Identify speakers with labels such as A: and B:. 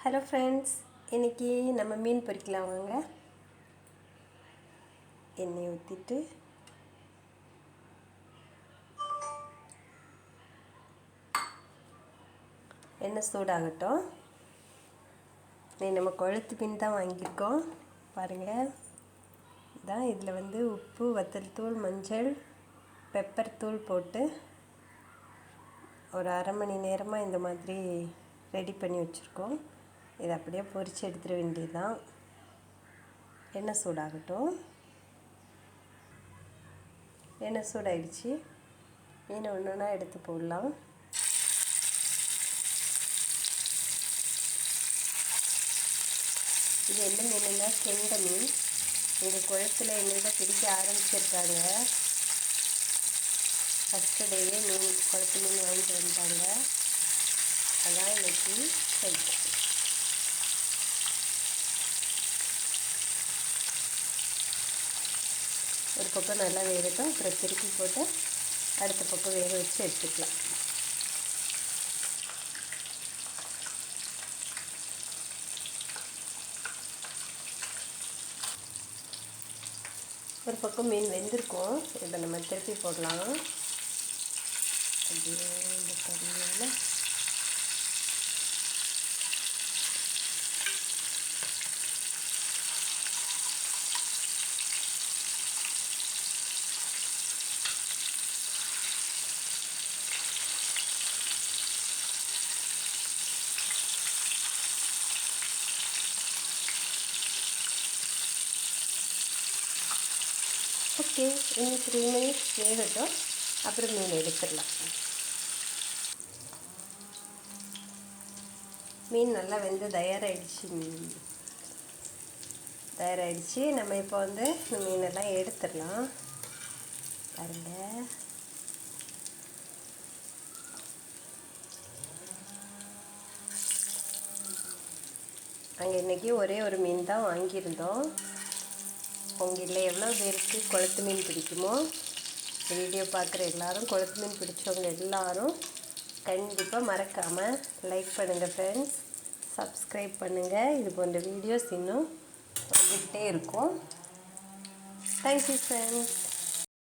A: Hello friends, இன்றைக்கி நம்ம மீன் பொரிக்கலாம் வாங்க. எண்ணெய் ஊற்றிட்டு எண்ணெய் சூடாகட்டும். நம்ம கொளுத்து மீன் தான் வாங்கியிருக்கோம் பாருங்கள். இதான் இதில் உப்பு, வத்தல் தூள், மஞ்சள், பெப்பர் தூள் போட்டு ஒரு அரை மணி நேரமாக இந்த மாதிரி ரெடி பண்ணி வச்சுருக்கோம். இதை அப்படியே பொரித்து எடுத்துட வேண்டியது தான். எண்ணெய் சூடாகட்டும். எண்ணெய் சூடாகிடுச்சு. மீனை ஒன்று ஒன்றா எடுத்து போடலாம். இது என்ன மீனுன்னா கெண்டை மீன். எங்கள் குளத்தில் என்னோட பிடிக்க ஆரம்பிச்சிருக்காங்க. ஃபஸ்ட்டு டேயே மீன் குளத்து மீன் வாங்கிட்டு வந்துட்டாங்க. அதான் இன்னைக்கு செய்யும். ஒரு பக்கம் நல்லா வேகட்டும். அப்புறம் திருப்பி போட்டு அடுத்த பக்கம் வேக வச்சு எடுத்துக்கலாம். ஒரு பக்கம் மீன் வெந்திருக்கும். இதை நம்ம திருப்பி போடலாம். அப்படியே இந்த கறியால் ஓகே. இன்னும் 3 மினிட்ஸ் வேகட்டும். அப்புறம் மீன் எடுத்துடலாம். மீன் நல்லா வெந்து தயாராகிடுச்சு. நம்ம இப்போ இந்த மீனெல்லாம் எடுத்துடலாம். பாருங்கள், நாங்கள் இன்றைக்கி ஒரே ஒரு மீன் தான் வாங்கியிருந்தோம். உங்களில் எவ்வளோ பேருக்கு குளத்து மீன் பிடிக்குமோ, வீடியோ பார்க்குற எல்லோரும் குளத்து மீன் பிடிச்சவங்க எல்லோரும் கண்டிப்பாக மறக்காமல் லைக் பண்ணுங்கள் ஃப்ரெண்ட்ஸ். சப்ஸ்கிரைப் பண்ணுங்கள். இது போன்ற வீடியோஸ் இன்னும் வந்துக்கிட்டே இருக்கும். Thank you friends.